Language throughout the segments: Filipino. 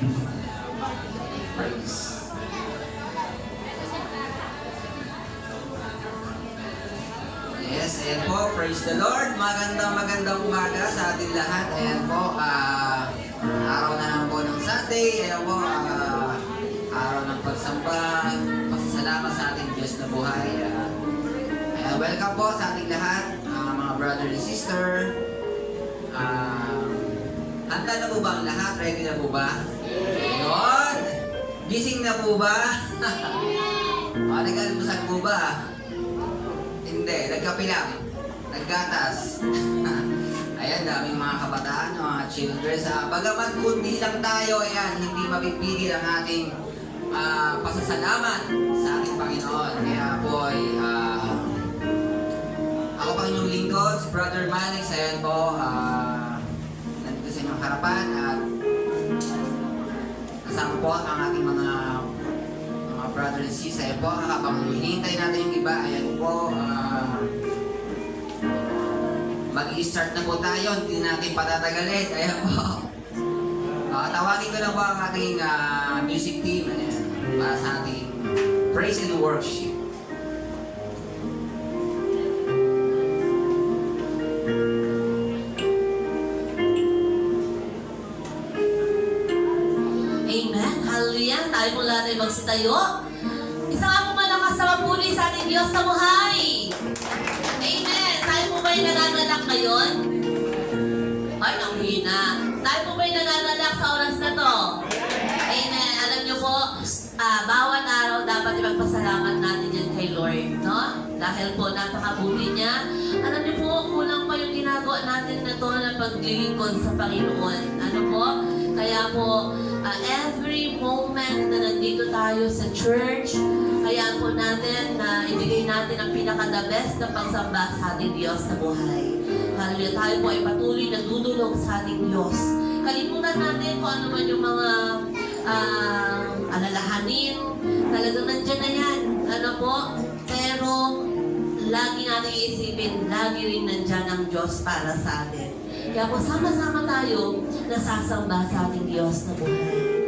Praise. Yes, ayan po. Praise the Lord. Magandang umaga sa ating lahat. Ayan po, araw na lang po ng Sunday. Ayan po, araw ng pagsamba. Pasasalamat sa ating Diyos na buhay. Welcome po sa ating lahat, mga brother and sister. Handa na po ba ang lahat? Ready na po ba? Yun! Gising na po ba? Nag-almusal po ba? Hindi, nagkape lang. Naggatas. Ayan, daming mga kabataan, mga children. Bagamat kundi lang tayo, ayan, hindi mapipigil ang ating pasasalamat sa ating Panginoon. Kaya po ay ako pa inyong lingkod, si Brother Manix. Ayan po, nandito sa inyong harapan at kasama po ang ating mga brother and sister. Ayan po, habang hinihintay natin yung iba, ayan po, mag-i-start na po tayo, hindi natin patatagalin. Ayan po. Tawagin ko lang po ang ating music team, ayan, para sa ating praise and worship. Amen. Hallelujah. Tayo po lahat ay magsitayo. Isa nga po malakas sa mapuli sa ating Diyos na buhay. Amen. Tayo po ba'y nangangalak ngayon? Ay, ang hina. Tayo po ba'y nangangalak sa oras na to? Amen. Alam niyo po, bawat araw dapat ipagpasalamat natin yan kay Lord, no? Dahil po napakabuti niya. Alam niyo po, kulang pa yung ginagawa natin na to na paglilingkod sa Panginoon. Ano po? Kaya po, every moment na nandito tayo sa church, kaya po natin na ibigay natin ang pinaka-the best na pagsamba sa ating Diyos na buhay. Hallelujah. Tayo po ay patuloy na dudulog sa ating Diyos. Kalimutan natin kung ano man yung mga alalahanin. Talagang nandyan na yan. Ano po? Pero, lagi natin iisipin, lagi rin nandyan ang Diyos para sa atin. Kaya po, sama-sama tayo nasasamba sa ating Diyos na buhay.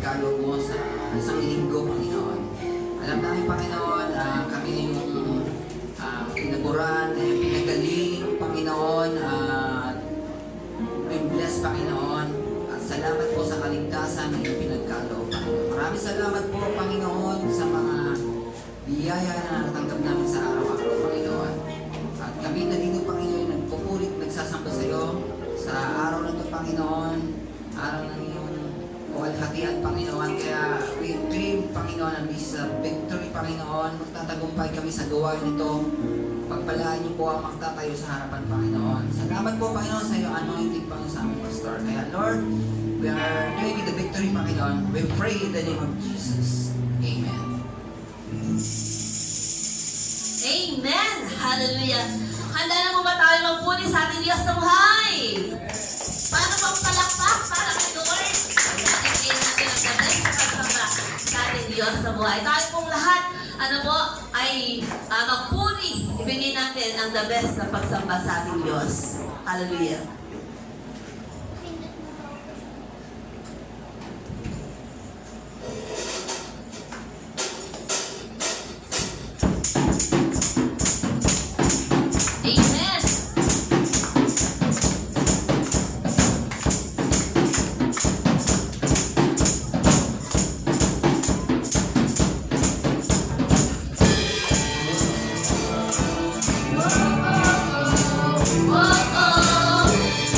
ipinagkaloob mo sa isang linggo, Panginoon. Alam namin, Panginoon, kami na yung pinaburan, pinagaling, Panginoon, bless, Panginoon. At salamat po sa kaligtasan na iyong pinagkaloob, Panginoon. Maraming salamat po, Panginoon, sa mga biyaya na natanggap namin sa araw-araw, Panginoon. At kami na dito, Panginoon, nagpupulit, nagsasamba sa iyo sa araw na ito, Panginoon. Araw ng iyong kawaghatian, Panginoon. Kaya we claim, Panginoon, ang this victory, Panginoon. Magtatagumpay kami sa gawain ito. Pagpalaan niyo po ang magtatayo sa harapan, Panginoon. Salamat po, Panginoon, sa iyo anointing, Panginoon, sa aming pastor. Kaya, Lord, we are claiming the victory, Panginoon. We pray in the name of Jesus. Amen. Amen! Hallelujah! Handa na mo ba tayo magpuni sa ating Diyos na buhay? Paano bang palakpak para kay Lord? Ibigay natin ang gabay sa pagsamba sa ating Diyos na buhay. Tayo pong lahat, ay magpuni. Ibigay natin ang the best na pagsamba sa ating Diyos. Hallelujah! Amen! Oh, oh.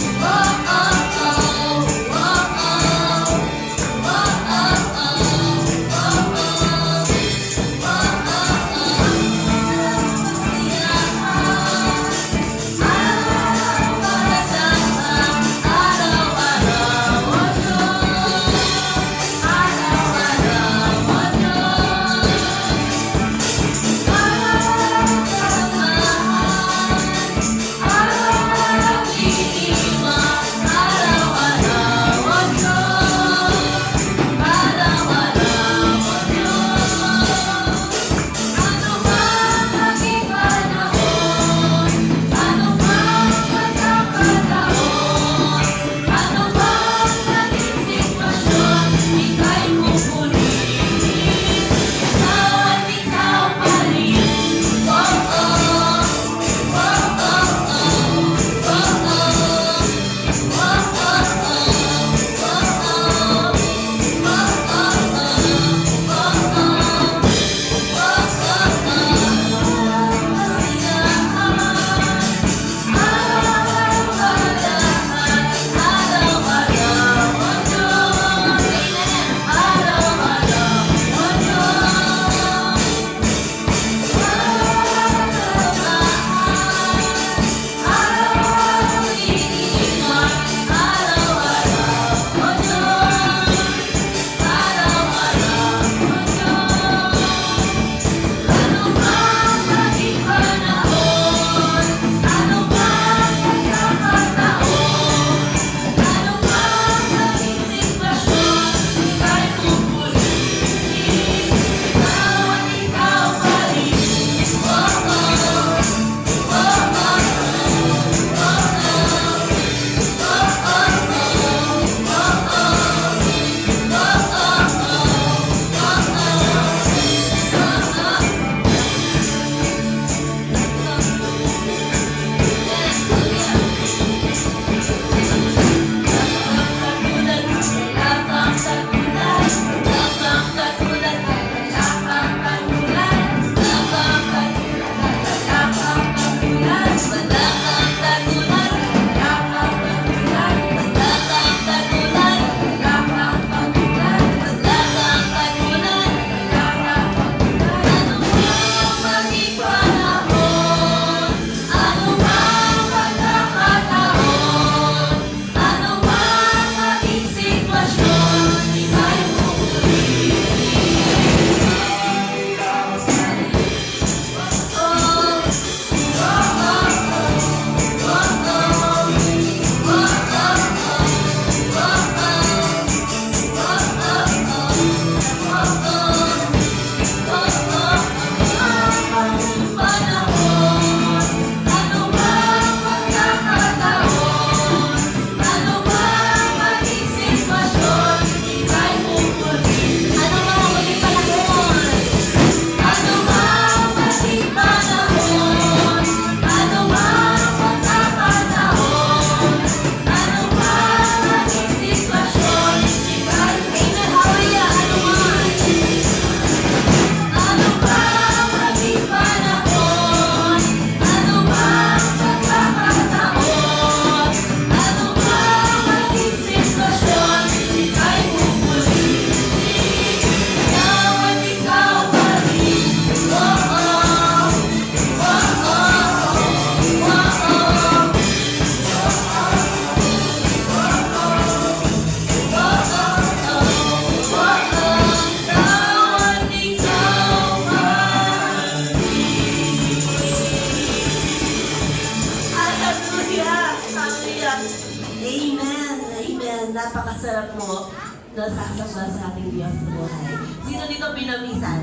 Amen. Amen. Napakasarap mo na sasamba sa ating Diyos sa buhay. Sino dito pinamisan?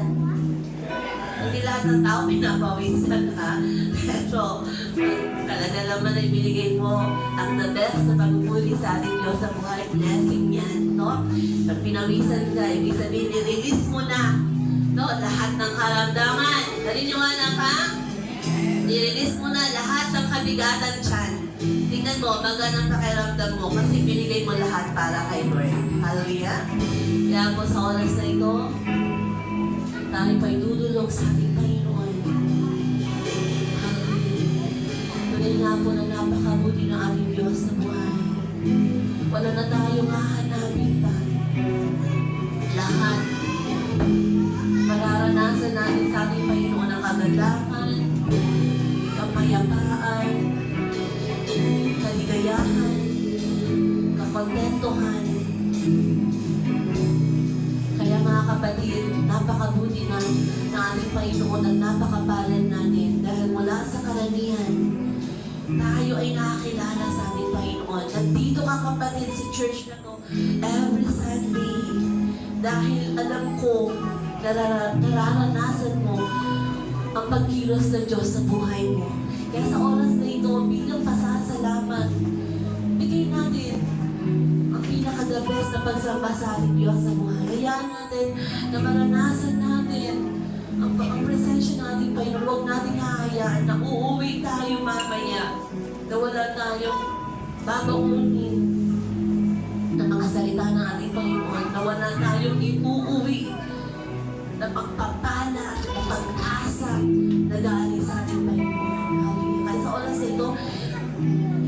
Hindi lahat ng tao pinapawisan, ha? Pero talaga naman ay binigay mo ang the best na pagpupuli sa ating Diyos sa buhay. Blessing yan, no? Pag pinawisan ka, ibig sabihin, i-release mo na, no? Lahat ng karamdaman. Naniniwala ka? I-release mo na lahat ng kabigatan dyan. Tingnan mo, maganang pakiramdam mo kasi binigay mo lahat para kay Lord. Hallelujah. Kaya po sa oras na ito, tayo pa'y dudulog sa ating Panginoon. Hallelujah. Tunay nga po na napakabuti ng ating Diyos sa buhay. Wala na tayong hahanapin pa. Lahat. Mararanasan natin sa ating Panginoon ang kagandahan, kapayapaan, kaligayahan, kakontentuhan. Kaya mga kapatid, napakabuti na ating Panginoon at napakapalad natin dahil mula sa karamihan, tayo ay nakakilala sa ating Panginoon. Nandito ka kapatid sa church na to every Sunday dahil alam ko nararanasan mo ang pagkilos ng Diyos sa buhay mo. Kaya sa oras na ito, bilang pasasalamat, bigay natin ang pinaka-the best na pagsamba sa ating Diyos sa buhay. Hayaan natin na maranasan natin ang presensya ng ating Panginoon. Huwag natin hahayaan na uuwi tayo mamaya na wala tayong babaunin ng mga salita ng ating Panginoon, na wala tayong iuuwi na pagpapala at pag-asa na galing sa ating Panginoon. Hallelujah. Kaya sa oras na ito,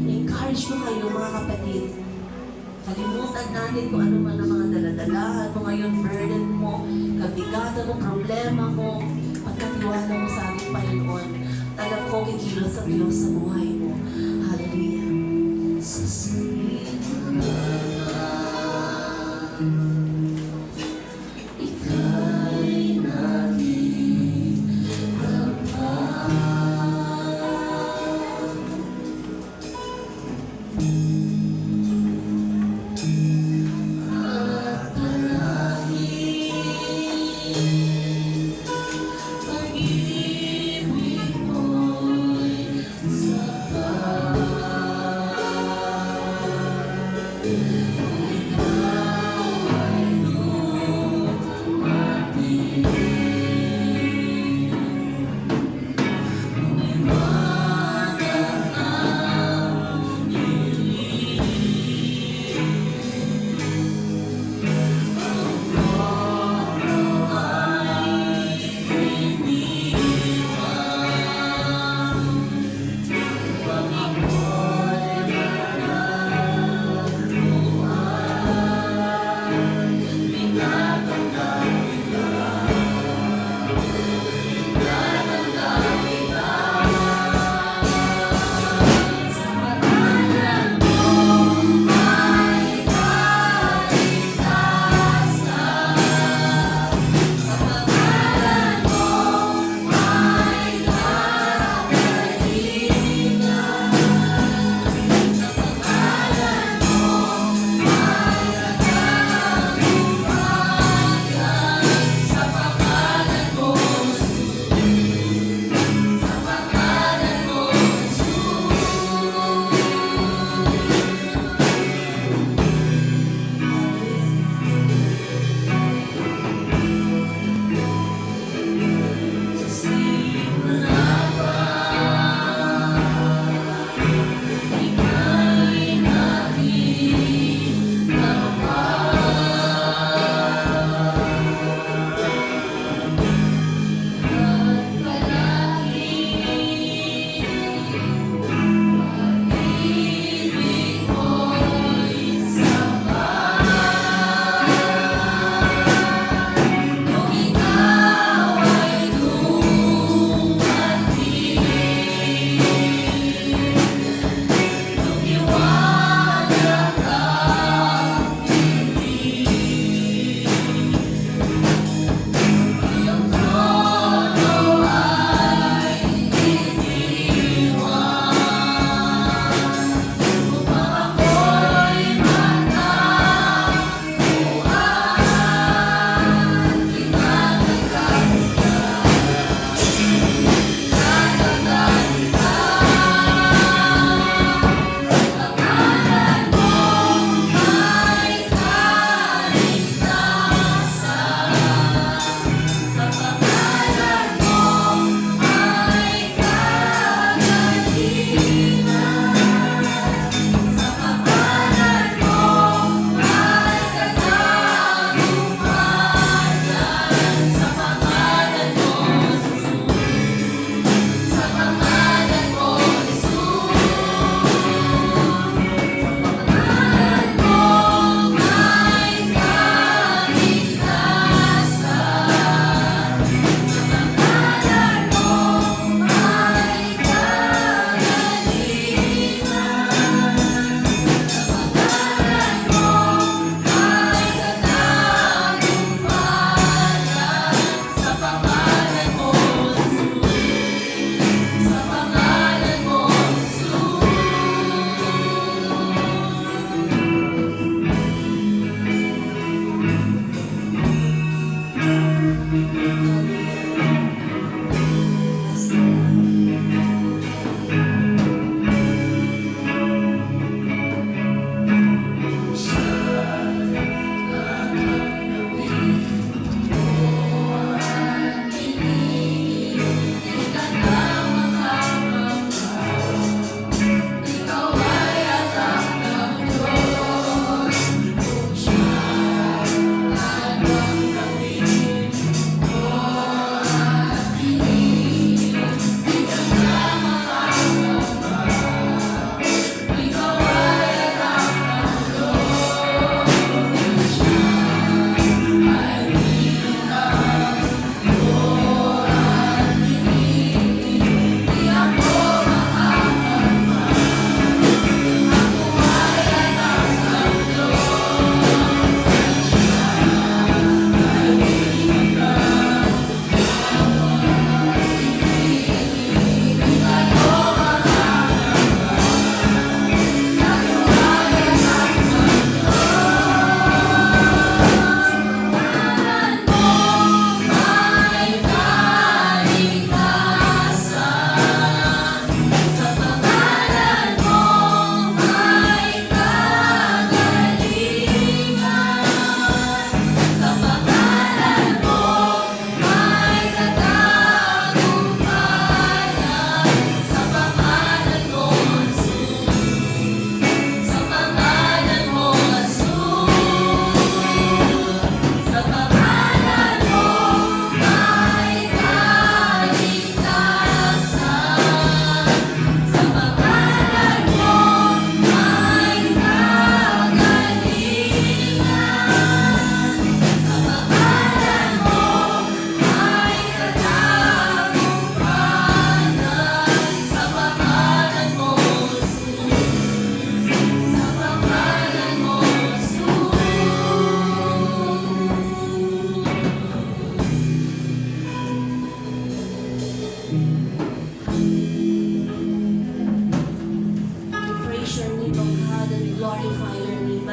encourage ko kayo mga kapatid. Kalimutan natin kung ano man ang mga daladalahan mo ngayon, burden mo, kabigatan mo, problema mo, pagkatiwala mo sa ating Panginoon. Alam ko, kikilos ang Diyos sa buhay mo. Hallelujah.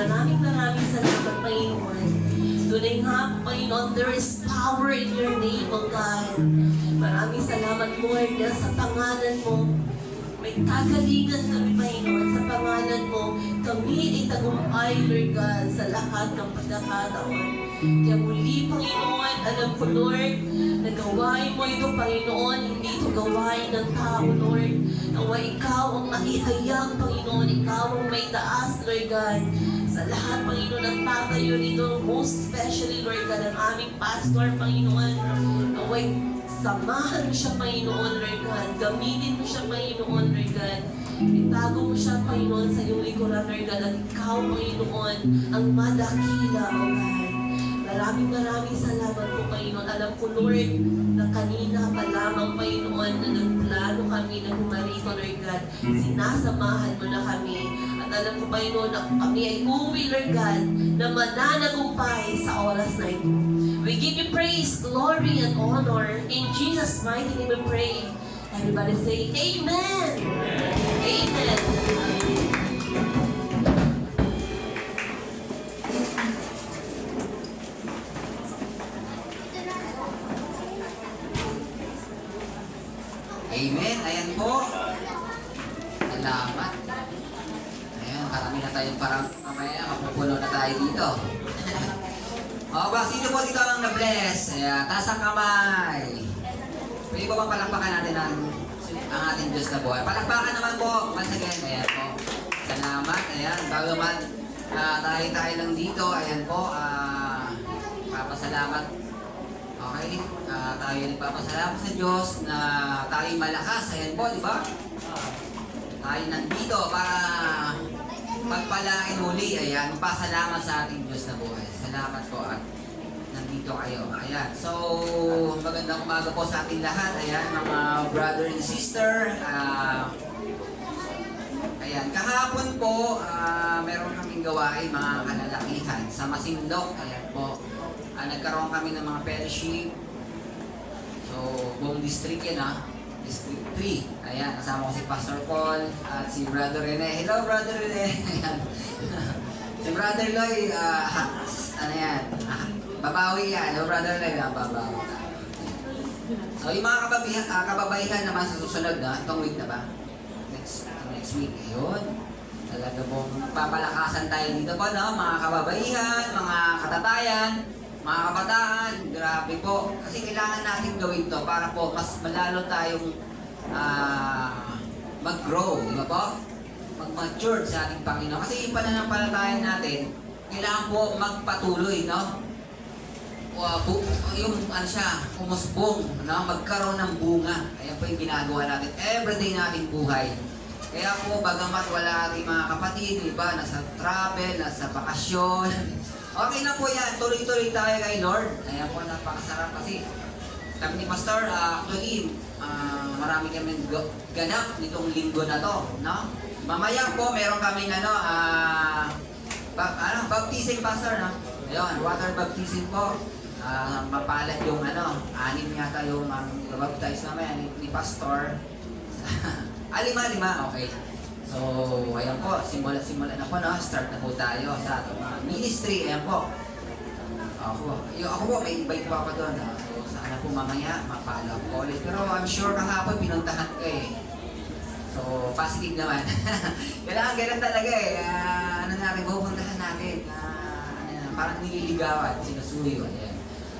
Maraming salamat, Panginoon. Tunay nga, Panginoon, there is power in your name, O God. Maraming salamat, Lord, dahil sa pangalan mo, may kagalingan kami, Panginoon. Sa pangalan mo, kami ay tagumpay, Lord God, sa lahat ng pagkakataon. Kaya muli, Panginoon, alam ko, Lord, na gawain mo ito, Panginoon, hindi ito gawain ng tao, Lord. Nawa ikaw ang maihayag, Panginoon, ikaw ang may taas, Lord God. Sa lahat, Panginoon, ang tatayo nito, most especially, Lord God, ang aming pastor, Panginoon. Naway, samahan mo siya, Panginoon, Lord God. Gamitin mo siya, Panginoon, Lord God. Itago mo siya, Panginoon, sa iyong likuran, Lord God. At ikaw, Panginoon, ang madakila, O God. Maraming salamat po, Panginoon. Alam ko, Lord, na kanina pa lamang, Panginoon, na nagplano kami na humarito, Lord God. Sinasamahan mo na kami. At alam ko, Panginoon, na kami ay uwi, Lord God, na mananagumpay sa oras na ito. We give you praise, glory, and honor. In Jesus' mighty name we pray. Everybody say, Amen. Amen. Amen. Ayan po. Salamat. Ayan, marami na tayong parang mamaya, mapupuno na tayo dito. O, ba, sino po dito ang na-bless? Ayan, taas ang kamay. Pwede ba bang palakpakan natin ang ating Diyos na buhay? Palakpakan naman po. Once again, ayan po. Salamat. Ayan, bago man tayo lang dito, ayan po, papasalamat. Okay, tayo nagpapasalamat sa Diyos na tayo malakas. Ayan po, di ba? Tayo nandito para pagpalain muli. Ayan, pasalamat sa ating Diyos na buhay. Salamat po at nandito kayo. Ayan, so magandang umaga po sa ating lahat. Ayan, mga brother and sister. Ayan, kahapon po, meron kaming gawain mga kalalakihan sa Masinloc. Ayan po. Nagkaroon kami ng mga fellowship. So, buong district yan District 3. Ayan, kasama ko si Pastor Paul at si Brother Rene. Hello, Brother Rene. Ayan. Si Brother Lloyd, ano yan? Babawi yan. Hello, Brother Lloyd, babawi. So, yung mga kababaihan naman sa susunod na, itong week na ba? Next week, ayun. Talaga pong papalakasan tayo dito po, no? Mga kababaihan, mga katatayan, mga kabataan, grabe po. Kasi kailangan natin gawin to para po mas malalo tayong mag-grow, di ba po? Mag-mature sa ating Panginoon. Kasi yung pananampalataya natin, kailangan po magpatuloy, no? Yung ano siya, umusbong, no? Magkaroon ng bunga. Ayan po yung ginagawa natin. Everyday nating buhay. Kaya po, bagamat wala ating mga kapatid, di ba? Nasa travel, nasa bakasyon. Okay na po yan. Tuloy-tuloy tayo kay Lord. Ayan po, napakasarap kasi. Kami ni Pastor, actually, marami kami ganap nitong linggo na to, no? Mamaya po, meron kaming baptism, Pastor, no? Ayun, water baptism po. Mapalat yung 6 yata yung baptize namin ni Pastor. 5, okay. So, ayan po, simulan na po, no? Start na po tayo sa ating mga ministry. Ayan po. Ako po, may invite po ako doon. So, sana po mamaya, mapala ko ulit. Pero I'm sure kahapon, pinuntahan ko eh. So, positive naman. Kailangan ganun talaga eh. Pupuntahan natin. Parang nililigawan, sinusuyo. Ayan.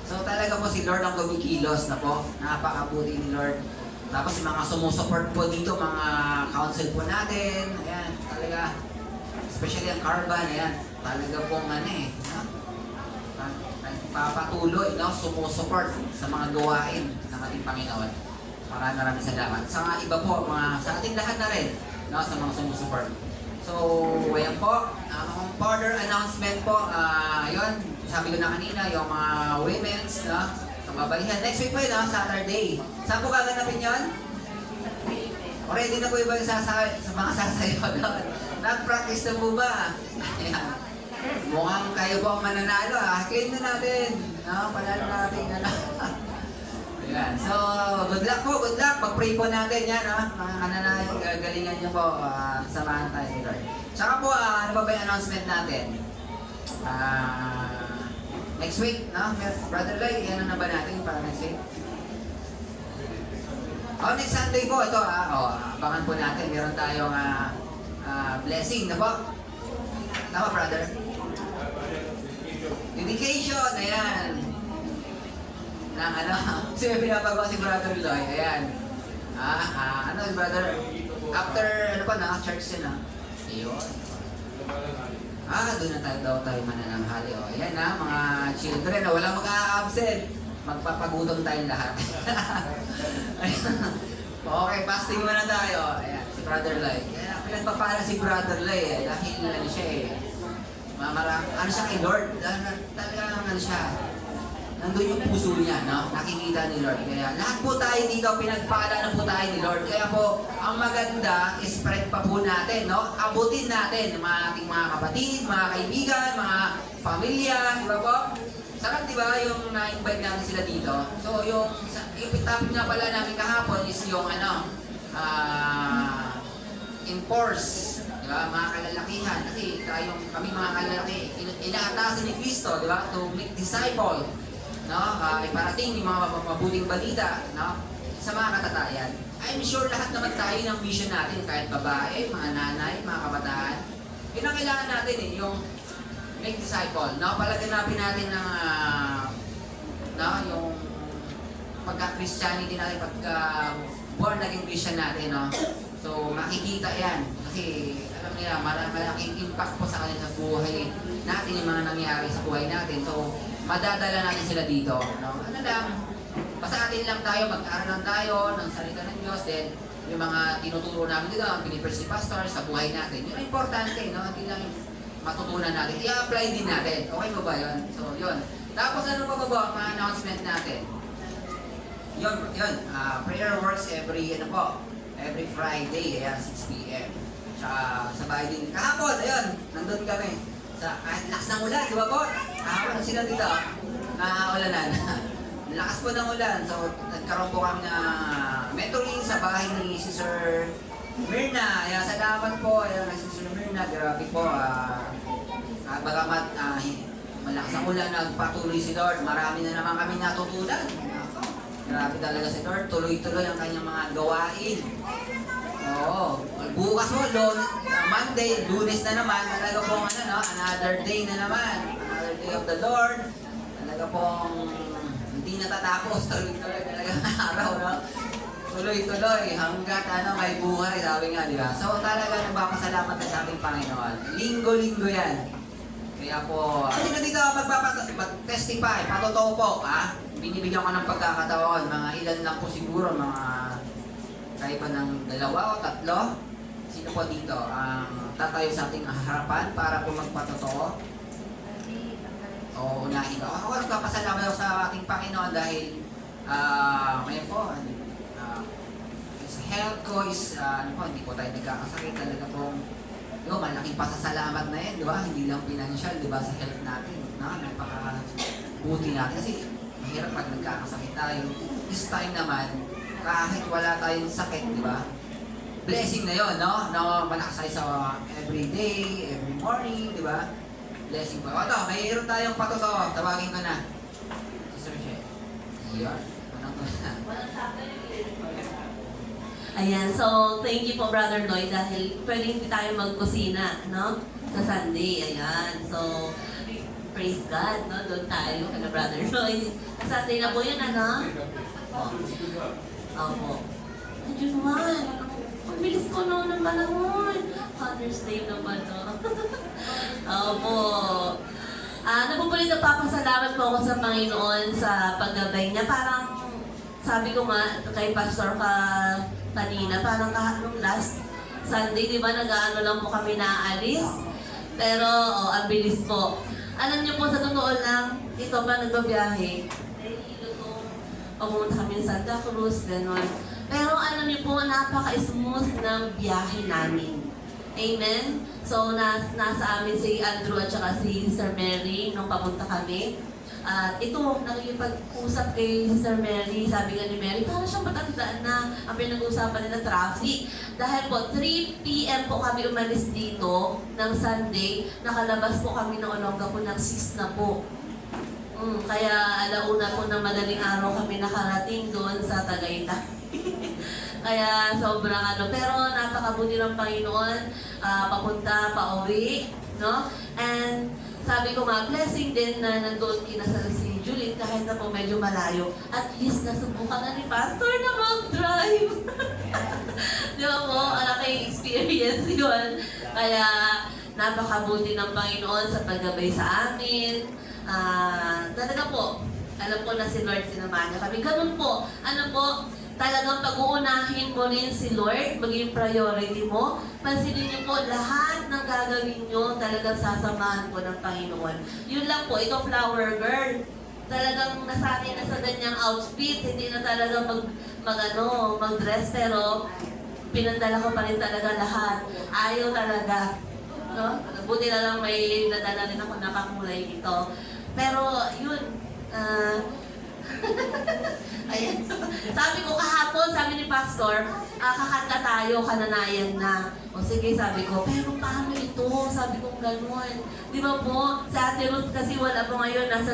So, talaga po si Lord ang kumikilos na po. Napakabuti ni Lord. Tapos yung mga sumusuport po dito, mga council po natin, ayan, talaga, especially ang Caravan, ayan, talaga pong papatuloy, no, sumusuport sa mga gawain ng ating Panginoon. Maraming salamat. Sa mga iba po, sa ating lahat na rin, no, sa mga sumusuport. So, ayan po, ang further announcement po, yun, sabi ko na kanina, yung mga women's, no, kababaihan. Next week po yun, Saturday. Saan po gaganapin yun? Already na po yung sa mga sasayaw doon. Nag-practice na po ba? Ayan. Mukhang kayo po ang mananalo, Claim na natin. Panalo natin. Ayan. So, good luck po, good luck. Pag-pray po natin yan, mga kananayo, galingan nyo po. Samahan tayo ni Lord. Tsaka po, ano ba yung announcement natin? Next week, no? Brother Lloyd, ano na ba natin para next week? Next Sunday po, ito, abangan po natin. Meron tayong blessing na po. Tama, brother? Dedication, ayan. Nang ano, kasi pinapagawa si Brother Lloyd, ayan. Ano, brother? After, ano pa, naka-church din, Iyon. Doon na tayo manananghali. Ayan mga children, walang mag-a-absent. Magpapagutom tayong lahat. Okay, fasting muna tayo. Ayan, si Brother Lloyd. Kaya pinagpapala si Brother Lloyd dahil ano siya ano siya kay Lord. Talagang ano siya. Nandun yung puso niya, no? Nakikita ni Lord. Kaya lahat po tayo dito, pinagpala na po tayo ni Lord. Kaya po, ang maganda, spread pa po natin, no? Abutin natin mga ating mga kapatid, mga kaibigan, mga pamilya, di ba po? Sarap, di ba, yung na-invite natin sila dito. So, yung topic nga pala namin kahapon is yung enforce, di ba, mga kalalakihan. Kasi kami mga kalalaki, inaatasan ni Cristo, di ba, to make disciple. No, iparating yung mga mabuting balita, no, sa mga katatayan. I'm sure lahat naman tayo ng mission natin, kahit babae, mga nanay, mga kabataan. Yun ang kailangan natin yung make disciple, no, palaganapin natin ng yung pagka-Christianity natin, pagka-born again Christian natin, no. So, makikita yan. Kasi, alam nila, malaking impact po sa kanila sa buhay natin, yung mga nangyari sa buhay natin. So, madadala natin sila dito. No? Ano lang, basta atin lang tayo, mag-aaral lang tayo ng salita ng Diyos, then yung mga tinuturo namin dito, ang pinipers ni Pastor sa buhay natin. Yun ang importante, no? Hindi lang matutunan natin. I-apply din natin. Okay mo ba yun? So, yun. Tapos ano pa ba mga announcement natin? Yun. Prayer works every Friday, ayan, 6 p.m. Tsaka sa bahay din. Kahapon, ayun, nandun kami. Kahit lakas ng ulan, di ba po? Kahapon sila dito, ulanan. Lakas po ng ulan. So, nagkaroon po kami na mentoring sa bahay ni Sister Myrna. Ayan, salamat po. Ayan, Sister Myrna, grabe po. Bagamat malakas ang ulan, nagpatuloy si Lord. Marami na naman kami natutunan. Grabe talaga si Lord. Tuloy-tuloy ang kanyang mga gawain. Oo. Bukas mo, Monday, Lunes na naman, talaga pong another day na naman. Another day of the Lord. Talaga pong hindi natatapos. Tuloy-tuloy talaga araw, no? Tuloy-tuloy hanggat may buhay, sabi nga, di ba? So talaga nagpapasalamat na sa ating Panginoon. Linggo-linggo yan. Kaya po, sino dito mag-testify, patotoo po, binibigyan ko ng pagkakataon, mga ilan lang po siguro, mga kaiba ng 2 o 3. Sino po dito ang tatayo sa ating harapan para po magpatotoo? O unahin ko. Ako nagpapasalamat ako sa ating Panginoon dahil ngayon po, sa health ko is, hindi po tayo nagkakasakit. Talaga pong, malaking pasasalamat na yan, di ba? Hindi lang financial, di ba, sa health natin. Napakabuti natin. Kasi mahirap pag nagkakasakit tayo. This time naman, kahit wala tayong sakit, di ba? Blessing na yun, no? Malakas tayo sa every day, every morning, di ba? Blessing po. Ito, mayroon tayong patotoo. Tawagin ko na. Sister Michelle. Iyon. Anong ko na? Ayan, so thank you po Brother Lloyd dahil pwedeng tayo magkusina, no? Sa Sunday, ayan. So, praise God, no? Doon tayo, kaya Brother Lloyd. Sunday na po yun, Opo. Ayun naman. Ang bilis ko noon ng panahon. Father's Day naman, no? Opo. Napupulit na papasalamat po ako sa Panginoon sa paggabay niya. Parang, sabi ko nga kay Pastor kanina, parang nung last Sunday, di ba, nag-ano lang po kami naalis. Pero, ang bilis po. Alam niyo po, sa totoo lang, ito pa nagbabiyahe. Pumunta kami sa Santa Cruz, gano'n. Pero alam niyo po, napaka-smooth ng biyahe namin. Amen? So, nasa amin si Andrew at saka si Sir Mary nung papunta kami. At ito, nakikipag-usap kay Sister Mary, sabi nga ni Mary, para siyang matandaan na ang pinag-uusapan nila traffic. Dahil po, 3 p.m. po kami umalis dito ng Sunday, nakalabas po kami ng Olongapo ng 6 na po. Kaya alauna po ng madaling araw kami nakarating doon sa Tagaytay. Kaya sobrang pero napakabuti ng Panginoon, papunta, pauwi, no? And sabi ko nga, blessing din na nandoon kinasal si Juliet kahit na po medyo malayo. At least nasubukan na ni Pastor na mag-drive. Di ba po? Malaking experience yun. Kaya napakabuti ng Panginoon sa paggabay sa amin. Talaga po, alam ko na si Lord sinamahan niya kami. Ganun po, talagang pag-uunahin mo rin si Lord, maging priority mo. Pansinin niyo po, lahat ng gagawin niyo talagang sasamahan po ng Panginoon. Yun lang po, ito flower girl. Talagang nasanay na sa ganyang outfit, hindi na talaga mag-dress, pero pinandala ko pa rin talaga lahat. Ayaw talaga. No? Buti na lang may nadala rin ako nakakulay dito. Pero yun, ayan. Sabi ko kahapon, sabi ni Pastor, kakanta tayo, kananayan na. O sige, sabi ko, pero paano ito? Sabi ko gano'n. Di ba po, sa Ate Ruth kasi wala po ngayon, nasa